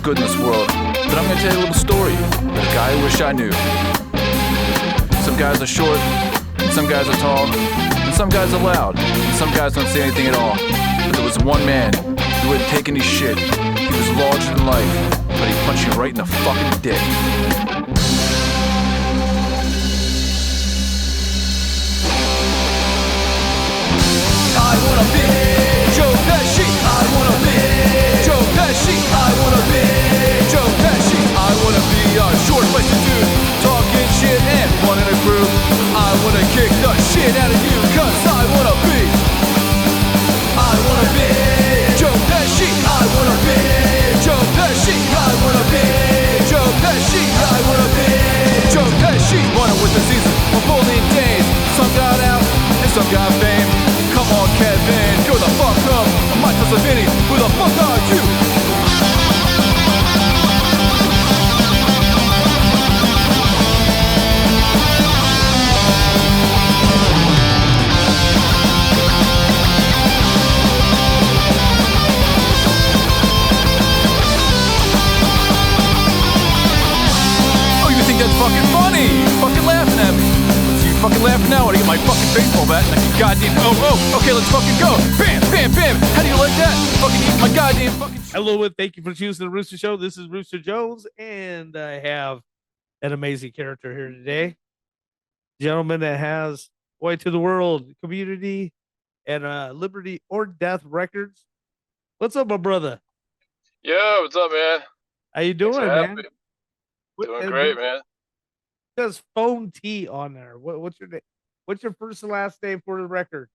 good in this world, but I'm gonna tell you a little story about a guy I wish I knew. Some guys are short, and some guys are tall, and some guys are loud, and some guys don't say anything at all. But there was one man who wouldn't take any shit. He was larger than life, but he punched you right in the fucking dick. I wanna be Joe Pesci. I wanna be Joe Pesci. I wanna be Joe Pesci. I wanna be a short busted dude talking shit and running a crew. I wanna kick the shit out of you, cause I wanna be Joe Pesci. I wanna be Joe Pesci. I wanna be Joe Pesci. I wanna be Joe Pesci. Running with the season of bullying days. Some got out and some got fame. Come on, Kevin, go the fuck up. I'm Michael Savini, who the fuck are you? Oh, you think that's fucking funny? You're fucking laughing at me. Fucking laughing now when I get my fucking baseball bat and I can goddamn okay, let's fucking go. Bam, bam, bam. How do you like that? Fucking eat my goddamn fucking Hello and thank you for choosing the Rooster Show. This is Rooster Jones, and I have an amazing character here today. Gentleman that has Way to the World, Community, and Liberty or Death Records. What's up, my brother? Yo, what's up, man? How you doing, man? Doing great, man. Does Phone T on there? What's your name? What's your first and last name for the record?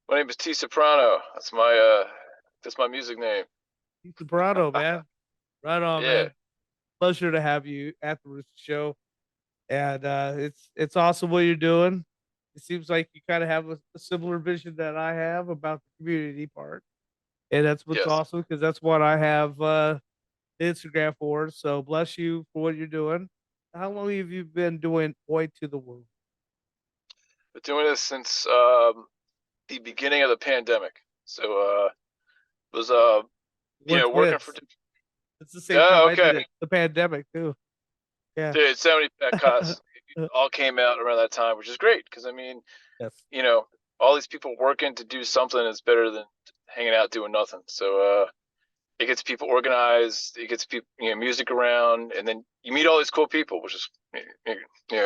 My name is T Soprano. That's my music name. T Soprano, man. Right on, Yeah. man. Pleasure to have you at the Rooster Show. And it's awesome what you're doing. It seems like you kind of have a similar vision that I have about the community part. And that's what's awesome, because that's what I have Instagram for. So bless you for what you're doing. How long have you been doing Oi to the World? Been doing this since the beginning of the pandemic. So was working for. It's the same time I did it, the pandemic too. Yeah, dude, 70 costs all came out around that time, which is great because I mean, all these people working to do something is better than hanging out doing nothing. So it gets people organized, it gets people music around, and then you meet all these cool people, which is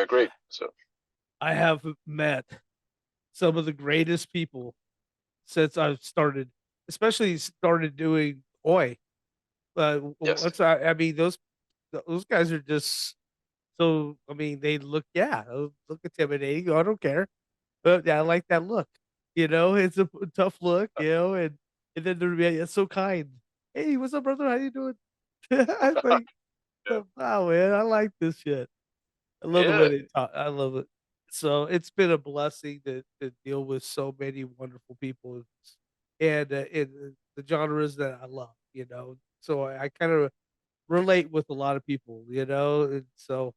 great. So I have met some of the greatest people since I've started, especially started doing Oi. I mean, those guys are just so. I mean, they look intimidating. I don't care, but yeah, I like that look. It's a tough look. And then they're so kind. Hey, what's up, brother? How you doing? I'm like, wow, man, I like this shit. I love the way they talk. I love it. So it's been a blessing to deal with so many wonderful people and in the genres that I love, So I kind of relate with a lot of people, and so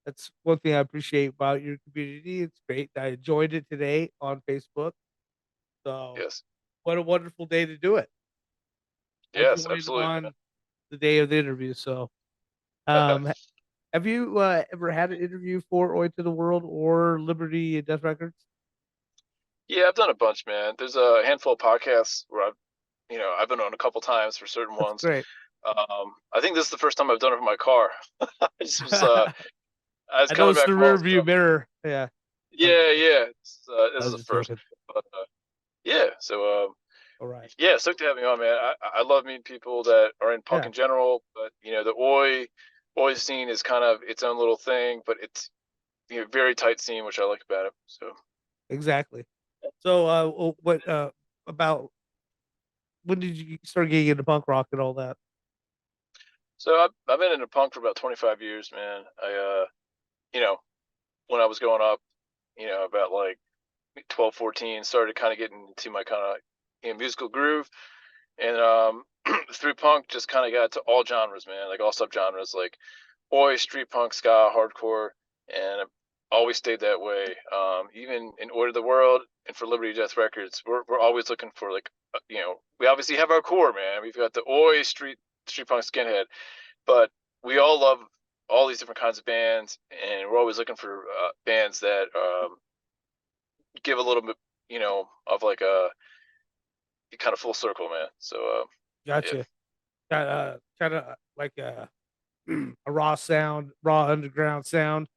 that's one thing I appreciate about your community. It's great. I enjoyed it today on Facebook. So what a wonderful day to do it. Yes, absolutely. On the day of the interview. So have you ever had an interview for Oi to the World or Liberty Death Records? Yeah, I've done a bunch, man. There's a handful of podcasts where I've been on a couple times for certain ones. Great. I think this is the first time I've done it for my car. I was I know it's the rear view mirror. Yeah. Yeah. This is the first. But, so all right. Yeah, stoked to have me on, man. I love meeting people that are in punk in general, but the Oi scene is kind of its own little thing, but it's very tight scene, which I like about it. So exactly. So what about when did you start getting into punk rock and all that? So I've been into punk for about 25 years, man. I when I was growing up, about like 12, 14, started kind of getting into my kind of musical groove, and through punk just kind of got to all genres, man, like all subgenres, like Oi, street punk, ska, hardcore, and I've always stayed that way. Even in Order of the World and for Liberty Death Records, we're always looking for like we obviously have our core, man. We've got the Oi street street punk skinhead, but we all love all these different kinds of bands, and we're always looking for bands that give a little bit, of like a kind of full circle, man. So yeah, Gotcha. Kind of like a raw sound, raw underground sound,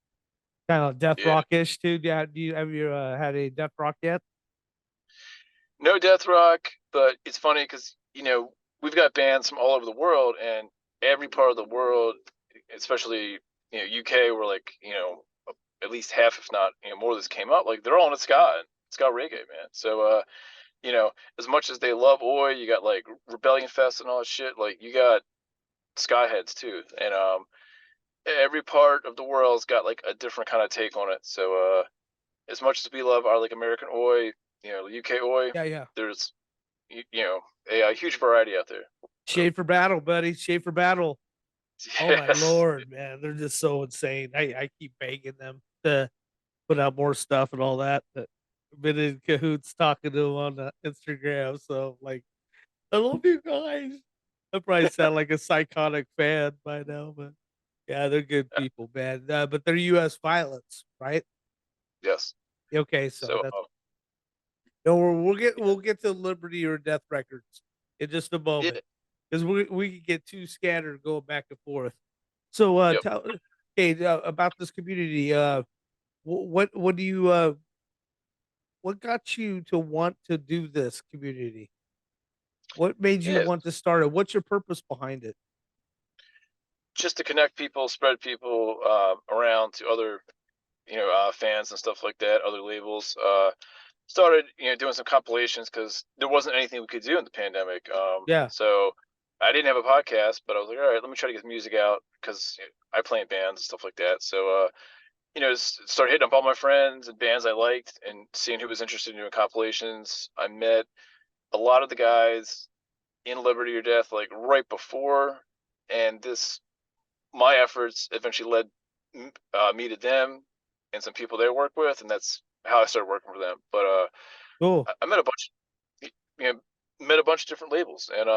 kind of death yeah. rock-ish too. Yeah, have you had a death rock yet? No death rock, but it's funny because we've got bands from all over the world, and every part of the world, especially UK, where like at least half, if not more, of this came up. Like they're all into ska and ska reggae, man. So as much as they love Oi, you got like Rebellion Fest and all that shit. Like you got ska heads too, and every part of the world's got like a different kind of take on it. So as much as we love our like American Oi, UK Oi, Yeah, yeah. there's a huge variety out there. So, Shade for battle, buddy. Shade for battle. Oh my yes, lord, man, they're just so insane. I keep begging them to put out more stuff and all that. But I've been in cahoots talking to them on Instagram, so like, I love you guys. I probably sound like a psychotic fan by now, but yeah, they're good people, man. But they're U.S. violence, right? yes. Okay, so So that's no. We'll get to Liberty or Death Records in just a yeah, moment because we can get too scattered going back and forth. So yep. tell okay about this community. What do you what got you to want to do this community? What made you Yeah, want to start it? What's your purpose behind it? just to connect people, spread people around to other fans and stuff like that, other labels. Started doing some compilations because there wasn't anything we could do in the pandemic. Yeah. So I didn't have a podcast, but I was like, all right, let me try to get the music out because I play in bands and stuff like that. So just started hitting up all my friends and bands I liked and seeing who was interested in doing compilations. I met a lot of the guys in Liberty or Death like right before, and this my efforts eventually led me to them and some people they work with, and that's how I started working for them. But Cool. I met a bunch, met a bunch of different labels, and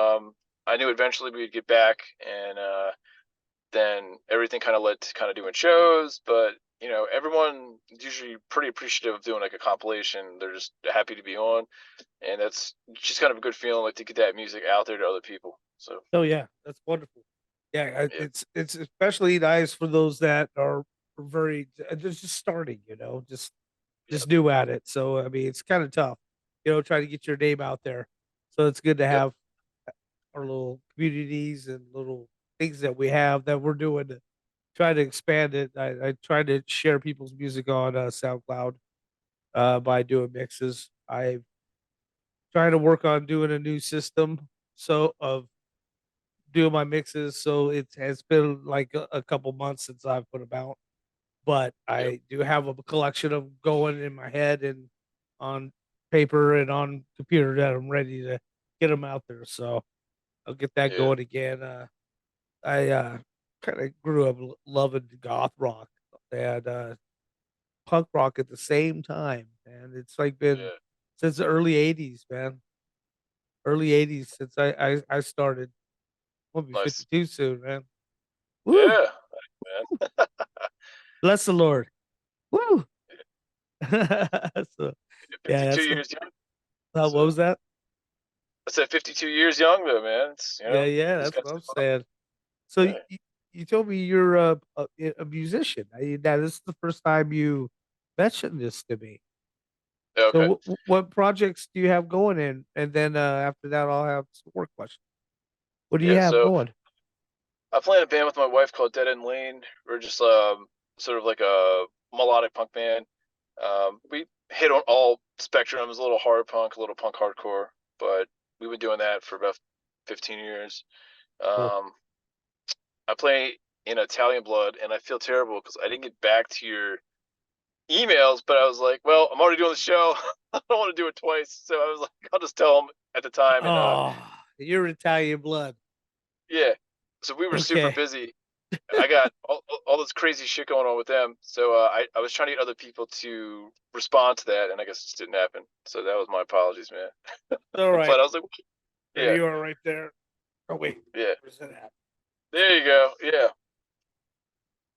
I knew eventually we'd get back, and then everything kind of led to kind of doing shows. But everyone is usually pretty appreciative of doing like a compilation. They're just happy to be on, and that's just kind of a good feeling, like to get that music out there to other people. So Oh yeah, that's wonderful. Yeah, yeah, it's especially nice for those that are very just starting, yeah, just new at it. So I mean, it's kind of tough, trying to get your name out there. So it's good to yep, have our little communities and little things that we have that we're doing to try to expand it. I try to share people's music on SoundCloud by doing mixes. I trying to work on doing a new system so of doing my mixes. So it has been like a couple months since I've put them out, but yep, I do have a collection of going in my head and on paper and on computer that I'm ready to get them out there. So I'll get that yeah, going again. I kind of grew up loving goth rock and punk rock at the same time, and it's like been yeah. since the early '80s, man. Early '80s since I started. I'll be Nice. 52 soon, man. Woo! Yeah, man. Bless the Lord. Woo! So yeah, 52 that's years young. what So was that? I said 52 years young though, man. It's Yeah, he's that's got what I'm some saying. So yeah. you told me you're a musician. Now this is the first time you mentioned this to me. Yeah, So okay. what projects do you have going in? And then after that, I'll have some more questions. What do you Yeah, have so going? I play in a band with my wife called Dead End Lane. We're just sort of like a melodic punk band. We hit on all spectrums, a little hard punk, a little punk hardcore, but we've been doing that for about 15 years. Cool. Um, I play in Italian Blood, and I feel terrible because I didn't get back to your emails, but I was like, well, I'm already doing the show. I don't want to do it twice. So I was like, I'll just tell them at the time. And Oh, you're Italian blood. yeah, so we were super Okay. busy. I got all this crazy shit going on with them. So I was trying to get other people to respond to that, and I guess it just didn't happen. So that was my apologies, man. All right. But I was like, There yeah, you are right there. Oh wait, Yeah. where's that at? There you go. Yeah.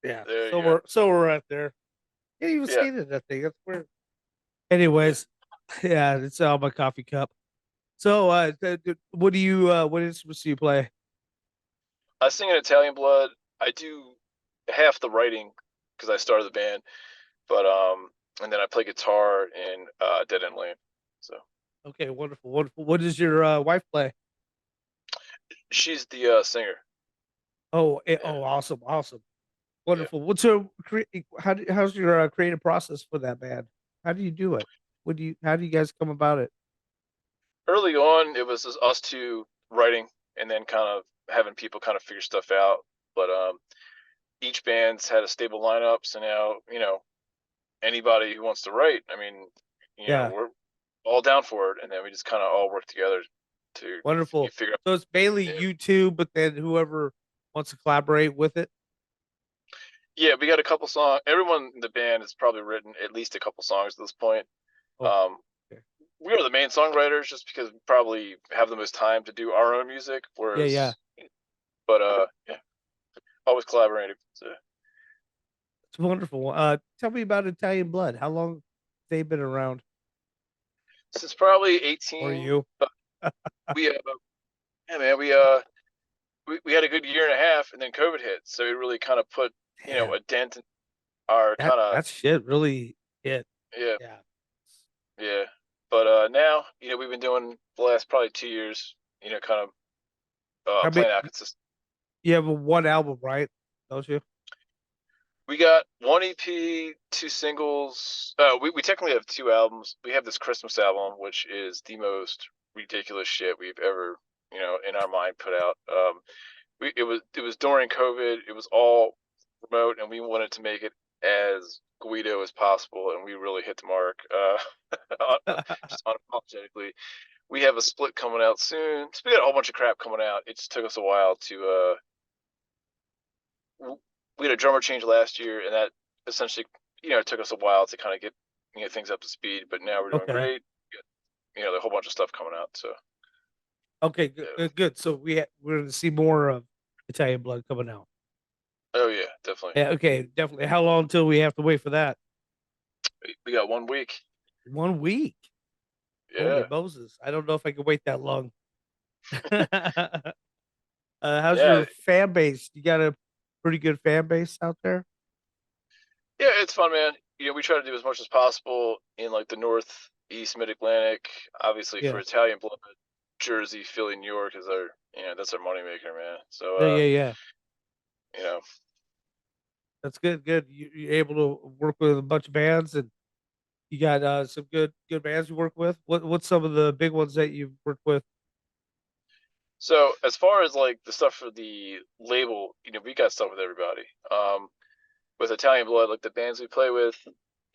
Yeah, There so you go. we're right there. Yeah, you Yeah. seen it, I think. That's weird. Yeah. Anyways, yeah, it's on my coffee cup. So, what instruments do you play? I sing in Italian Blood. I do half the writing because I started the band, but and then I play guitar in Dead End Lane. So Okay, wonderful, wonderful. What does your wife play? she's the singer. Yeah. Oh, awesome, awesome, Yeah. wonderful. How's your creative process for that band? How do you do it? How do you guys come about it? Early on, it was just us two writing, and then kind of having people kind of figure stuff out. But each band's had a stable lineup, so now anybody who wants to write, I mean, Yeah, we're all down for it, and then we just kind of all work together to wonderful. figure out. So it's mainly Yeah, you two, but then whoever wants to collaborate with it. yeah, we got a couple songs. Everyone in the band has probably written at least a couple songs at this point. Oh, Um, okay. we are the main songwriters just because we probably have the most time to do our own music. Yeah, yeah. But yeah, always collaborating. So It's wonderful. Tell me about Italian Blood. How long they've been around? since probably Or 18, you? we yeah, man, we had a good year and a half, and then COVID hit, so it really kind of put Damn, a dent in our that kind of. that shit really hit. Yeah, Yeah. yeah. But now we've been doing the last probably 2 years, kind of I mean, playing out consistent. you have one album, right? Don't you? We got one EP, two singles. We technically have two albums. We have this Christmas album, which is the most ridiculous shit we've ever, in our mind put out. It was during COVID. It was all remote, and we wanted to make it as Guido as possible, and we really hit the mark. Just unapologetically. We have a split coming out soon. So we got a whole bunch of crap coming out. It just took us a while to. We had a drummer change last year, and that essentially, it took us a while to kind of get things up to speed. But now we're doing Okay. great. There's a whole bunch of stuff coming out. So Okay, good, yeah. good, good. So we're going to see more of Italian Blood coming out. Oh yeah, definitely. Yeah, okay, definitely. How long until we have to wait for that? We got 1 week. 1 week. Holy Yeah, Moses! I don't know if I can wait that long. How's yeah, your fan base? You got a pretty good fan base out there? yeah. It's fun, man. We try to do as much as possible in like the Northeast Mid Atlantic. Obviously, for Yeah. Italian blood, Jersey, Philly, New York is our that's our moneymaker, man. So Yeah, yeah, yeah. you know, That's good. Good. You're able to work with a bunch of bands, and you got some good bands you work with. What's some of the big ones that you've worked with? so as far as like the stuff for the label, we got stuff with everybody. With Italian blood, like the bands we play with,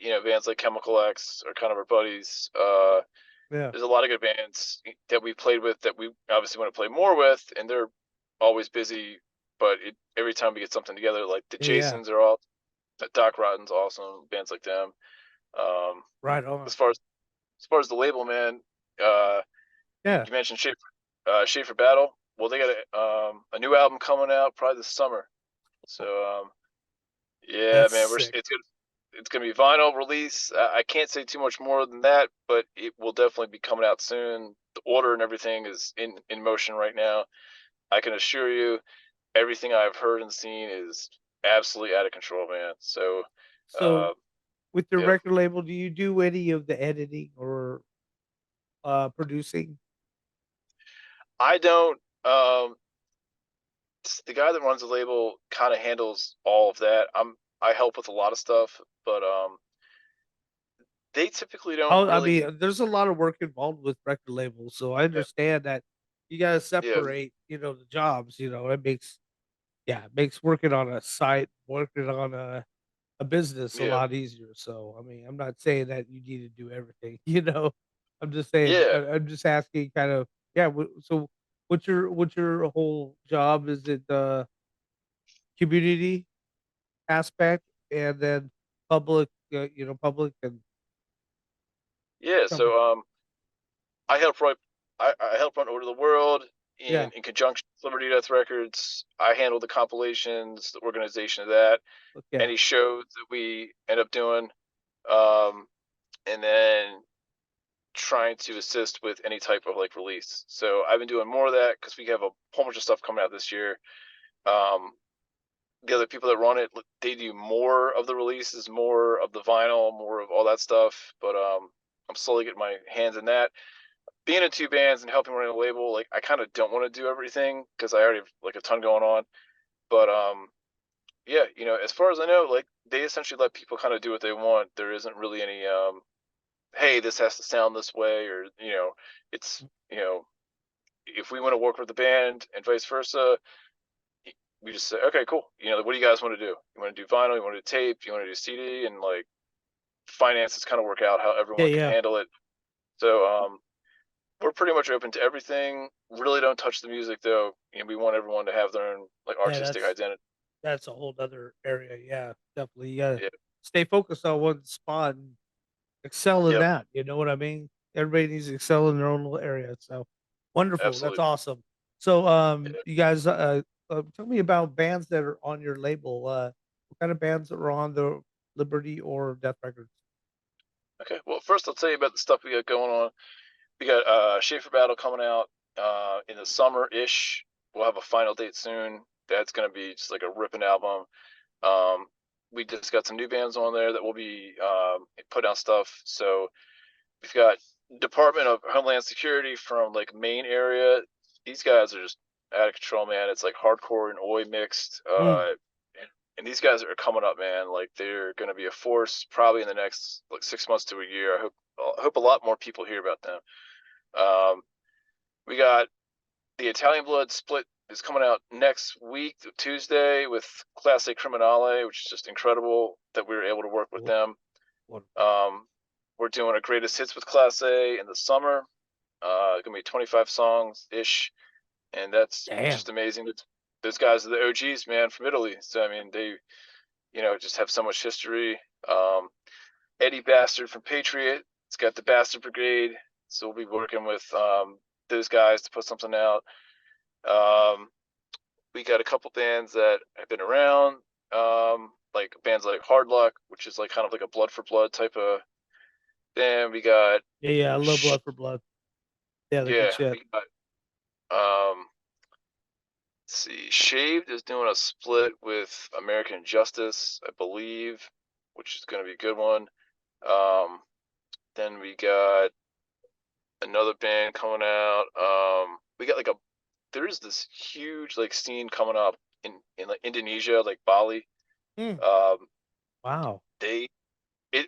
bands like Chemical X are kind of our buddies. Yeah, There's a lot of good bands that we played with that we obviously want to play more with, and they're always busy. But every time we get something together, like the yeah, yeah. Jasons are all, Doc Rotten's awesome, bands like them. Um, Right on. as far as the label, man, uh, Yeah, you mentioned Schaefer Battle. Well, they got a new album coming out probably this summer. So yeah, that's man, sick. it's gonna be vinyl release. I can't say too much more than that, but it will definitely be coming out soon. The order and everything is in motion right now. I can assure you, everything I've heard and seen is absolutely out of control, man. So So, uh, with your yeah, record label, do you do any of the editing or producing? I don't. The guy that runs the label kind of handles all of that. I help with a lot of stuff, but they typically don't Oh, I really. mean, there's a lot of work involved with record labels, so I Yeah, understand that you got to yeah, separate, the jobs. It makes it makes working on a site, working on a business a yeah, lot easier. So, I mean, I'm not saying that you need to do everything, I'm just saying, yeah. I'm just asking kind of, yeah. So, what's your whole job? Is it the community aspect and then public, public and Yeah, some, so I help run Order of the World. Yeah. in conjunction with Liberty Death Records. I handle the compilations, the organization of that, Okay. any shows that we end up doing, and then trying to assist with any type of like release. So I've been doing more of that because we have a whole bunch of stuff coming out this year. The other people that run it, they do more of the releases, more of the vinyl, more of all that stuff. But I'm slowly getting my hands in that. Being in two bands and helping run a label, like I kind of don't want to do everything because I already have like a ton going on. But yeah, as far as I know, like they essentially let people kind of do what they want. There isn't really any hey, this has to sound this way, or it's if we want to work with the band and vice versa, we just say, okay, cool. What do you guys want to do? You want to do vinyl? You want to do tape? You want to do CD? And like finances kind of work out how Yeah, everyone can yeah. handle it. So we're pretty much open to everything. Really don't touch the music though. We want everyone to have their own like Yeah, artistic identity. that's a whole other area. Yeah, definitely. Yeah, Yeah. stay focused on one spot and excel in Yep. that. You know what I mean? Everybody needs to excel in their own little area. So wonderful. That's Absolutely. awesome. So, Yeah. you guys, tell me about bands that are on your label. What kind of bands that are on the Liberty or Death Records? Okay. Well, first I'll tell you about the stuff we got going on. We got Schaefer Battle coming out in the summer ish. We'll have a final date soon. That's gonna be just like a ripping album. Um, we just got some new bands on there that will be put out stuff. So we've got Department of Homeland Security from like Maine area. These guys are just out of control, man. It's like hardcore and oi mixed. Mm. And these guys are coming up, man. Like they're gonna be a force probably in the next like 6 months to a year. I hope a lot more people hear about them. Um, we got the Italian Blood split is coming out next week, Tuesday, with Classe Criminale, which is just incredible that we were able to work with Cool. them. Wonderful. We're doing a greatest hits with Classe in the summer. Gonna be 25 songs ish, and that's Damn. just amazing. Those guys are the OGs, man, from Italy. So I mean, they just have so much history. Eddie Bastard from Patriot. It's got the Bastard Brigade, so we'll be working with those guys to put something out. We got a couple bands that have been around, like bands like Hard Luck, which is like kind of like a Blood for Blood type of. Then we got Yeah, yeah. I love Blood for Blood. Yeah, they're good yeah, shit. we got let's see, Shaved is doing a split with American Justice, I believe, which is going to be a good one. Then we got another band coming out. We got like there's this huge like scene coming up in like Indonesia, like Bali. Mm. Um, Wow.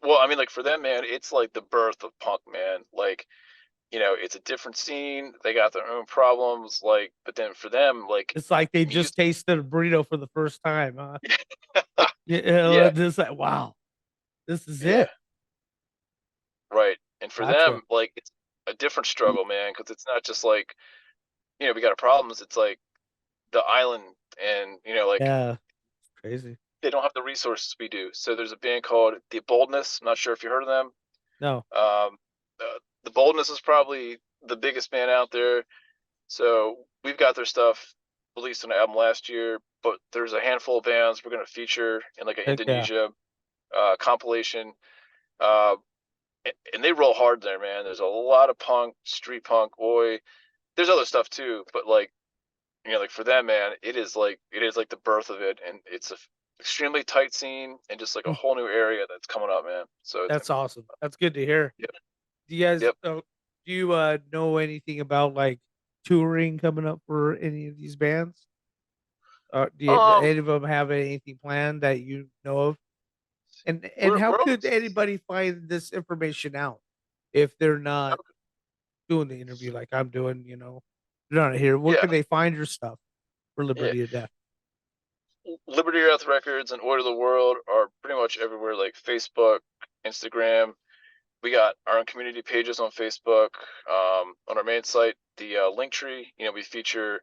well, I mean, like for them, man, it's like the birth of punk, man. Like, it's a different scene. They got their own problems, like, but then for them, like, It's like they music, just tasted a burrito for the first time, huh? Yeah, yeah, just like, wow, this is yeah, it. right. And for Gotcha. them, like, it's a different struggle, man, because it's not just like, we got our problems. It's like the island, and like Yeah, crazy. they don't have the resources we do. So there's a band called The Boldness. I'm not sure if you heard of them. No. The Boldness is probably the biggest band out there. So we've got their stuff released on an album last year, but there's a handful of bands we're going to feature in like an Heck yeah. Indonesia compilation. Uh, and they roll hard there, man. There's a lot of punk, street punk, oi. There's other stuff too, but like, like for them, man, it is like the birth of it, and it's a extremely tight scene and just like a Mm. whole new area that's coming up, man. So it's That's awesome. That's good to hear. yep, Do you guys yep. do you know anything about like touring coming up for any of these bands? Do Um, any of them have anything planned that you know of? And we're how we're could always, anybody find this information out if they're not doing the interview like I'm doing? They're not here. Where yeah, can they find your stuff for yeah. Liberty of Death? Liberty Earth Records and Order of the World are pretty much everywhere, like Facebook, Instagram. We got our own community pages on Facebook. On our main site, the link tree, we feature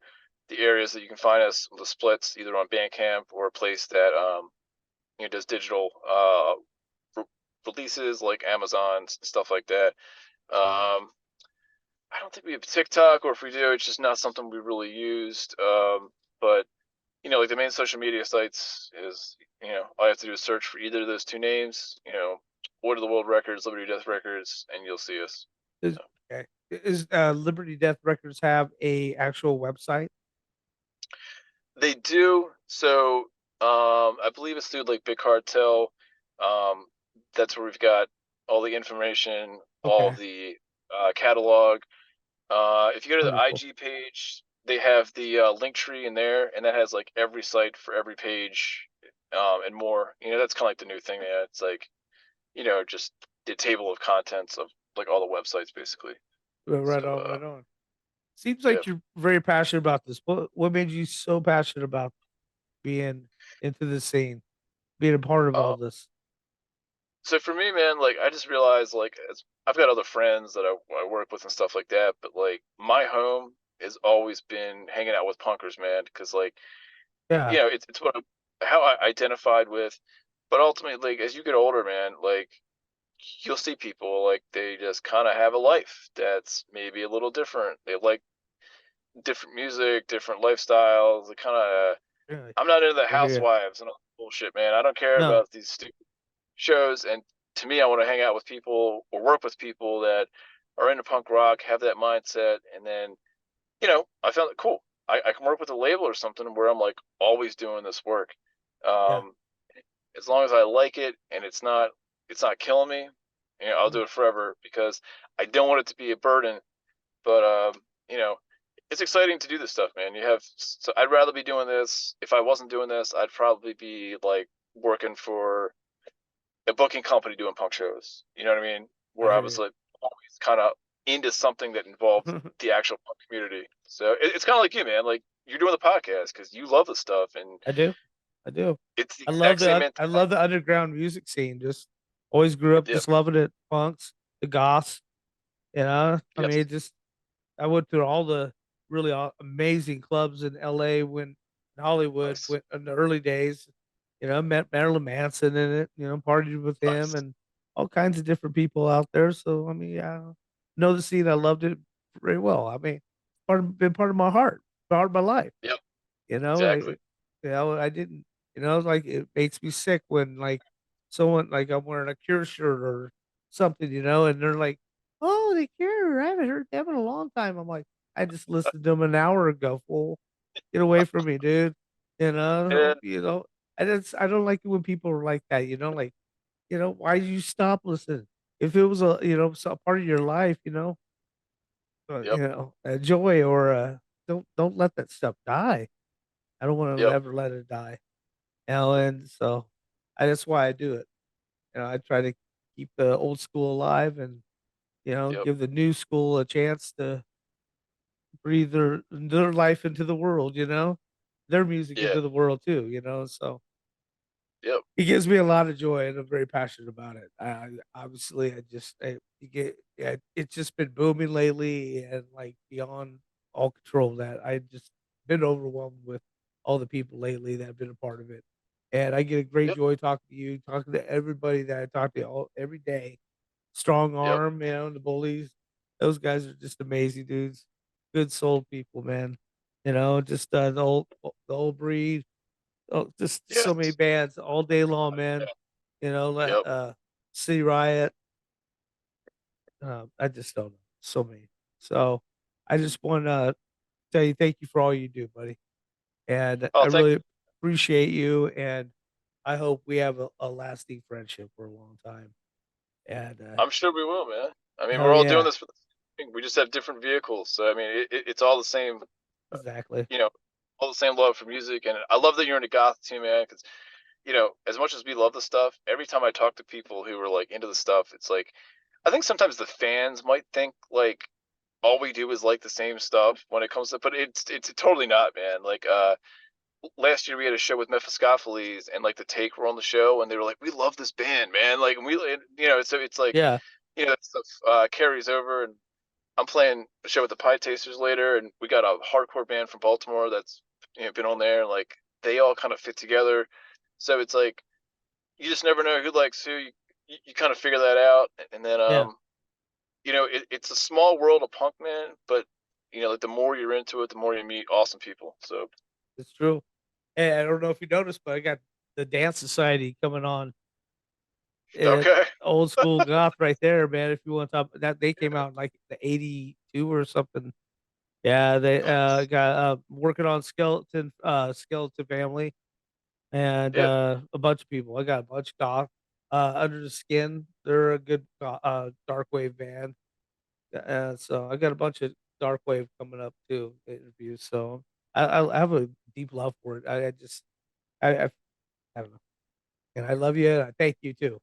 the areas that you can find us, the splits, either on Bandcamp or a place that does digital re- releases like Amazon, stuff like that. Um, I don't think we have TikTok, or if we do, it's just not something we really used. But like the main social media sites is, all you have to do is search for either of those two names. Order the World Records, Liberty Death Records, and you'll see us. Is So. okay. Is Liberty Death Records have a actual website? They do. So I believe it's through like Big Cartel. Um, that's where we've got all the information, all Okay, the catalog. If you go to the wonderful. IG page, they have the link tree in there, and that has like every site for every page, and more. That's kind of like the new thing. Yeah, it's like just the table of contents of like all the websites basically. Right So on, right on. Seems yeah. like you're very passionate about this. What made you so passionate about being into the scene, being a part of all Uh, this? so for me, man, like I just realized like I've got other friends that I work with and stuff like that, but like my home has always been hanging out with punkers, man, because like Yeah, it's how I identified with, but ultimately, like as you get older, man, like you'll see people like they just kind of have a life that's maybe a little different. They like different music, different lifestyles. They kind of really. I'm not into the I hear you. housewives and all that bullshit, man. I don't care No, about these stupid shows. And to me, I want to hang out with people or work with people that are into punk rock, have that mindset. And then, I found it cool. I can work with a label or something where I'm like always doing this work. yeah, Um, as long as I like it and it's not killing me, I'll mm, do it forever because I don't want it to be a burden. But you know, it's exciting to do this stuff, man. So I'd rather be doing this. If I wasn't doing this, I'd probably be like working for a booking company doing punk shows. You know what I mean? I Where I was hear like always kind of into something that involved you. the actual punk community. So it's kind of like you, man. Like you're doing the podcast because you love the stuff, and I do. I do. it's the exact same I mentality. love the underground music scene. Just always grew up Yep. just loving it. Punks, the goths, I mean, Yes. it just I went through all the really amazing clubs in LA when in Hollywood Nice. went in the early days. Met Marilyn Manson in it, partied with him Nice. and all kinds of different people out there. So I mean, yeah, know the scene. I loved it very well. I mean, been part of my heart, part of my life. Yep. You know, I, Exactly. you I didn't, like it makes me sick when like someone like I'm wearing a Cure shirt or something, and they're like, "Oh, the Cure! I haven't heard them in a long time." I'm like, I just listened to them an hour ago. Fool, get away from me, dude. You Yeah. know, you know. I don't like it when people are like that. Like why did you stop listening? If it was a part of your life, Yep. a joy or don't let that stuff die. I don't want to Yep. ever let it die. And so that's why I do it. I try to keep the old school alive and, Yep. give the new school a chance to breathe their life into the world, their music Yeah. into the world too, so Yep. it gives me a lot of joy and I'm very passionate about it. Obviously you get, yeah, it's just been booming lately and like beyond all control that I just been overwhelmed with all the people lately that have been a part of it. And I get a great Yep. joy talking to you, talking to everybody that I talk to every day. Strong Yep. arm, the bullies. Those guys are just amazing dudes. Good soul people, man. Just the old breed. Oh, just so many Yes. bands all day long, man. Yep. City Riot. I just don't know. So many. So I just want to tell you thank you for all you do, buddy. And Oh, I thank really you. appreciate you. And I hope we have a lasting friendship for a long time. And I'm sure we will, man. I mean, hell we're all doing yeah, this for the same thing. We just have different vehicles. So I mean, it's all the same. exactly. You know, all the same love for music, and I love that you're into goth too, man. Because as much as we love the stuff, every time I talk to people who are like into the stuff, it's like I think sometimes the fans might think like all we do is like the same stuff when it comes to, but it's totally not, man. Like last year we had a show with Mephistopheles, and like the Take were on the show, and they were like, "We love this band, man." Like so it's like Yeah, that stuff carries over, and I'm playing a show with the Pie Tasters later, and we got a hardcore band from Baltimore that's been on there. And like they all kind of fit together, so it's like you just never know who likes who. You kind of figure that out, and then yeah, it's a small world of punk, man. But like the more you're into it, the more you meet awesome people. So It's true. And I don't know if you noticed, but I got the Dance Society coming on. okay, Old school goth right there, man. If you want to talk that, they came out in like the 82 or something. Yeah, they nice. got working on Skeleton Family and Yeah, a bunch of people. I got a bunch of goth. Under the Skin, they're a good dark wave band. So I got a bunch of dark wave coming up too, interviews. So I have a deep love for it. I I don't know, and I love you. And I thank you too.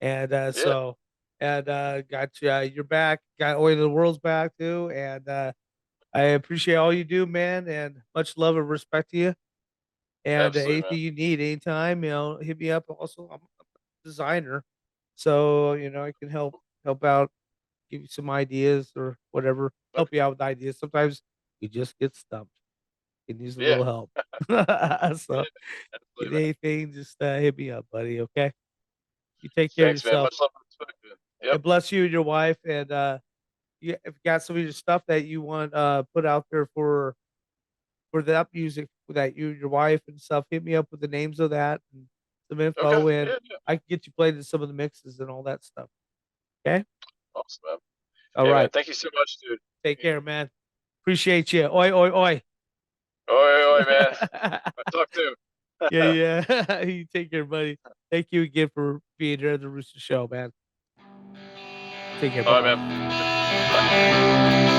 And yeah, got you. You're back. Got Way to the World's back too. And I appreciate all you do, man. And much love and respect to you. And absolutely, man. anything you need, anytime, hit me up. Also, I'm a designer, so I can help out, give you some ideas or whatever, help Okay. you out with ideas. Sometimes you just get stumped. You need a Yeah, little help. yeah, So, get absolutely, man. anything, just hit me up, buddy. Okay. You take care of Thanks, man. yourself. Much love and respect, man. Yep. And bless you and your wife. And if you got some of your stuff that you want put out there for that music that you and your wife and stuff, hit me up with the names of that and some Okay. info, and Yeah, yeah. I can get you played in some of the mixes and all that stuff. Okay. Awesome, man. All Hey, man. right. Thank you so much, dude. Take care, man. Appreciate you. Oi, oi, oi. Oi, oi, man. Talk soon. Yeah, yeah. You take care, buddy. Thank you again for being here at the Rooster Show, man. Take care. Bye All right, bye. man. Bye.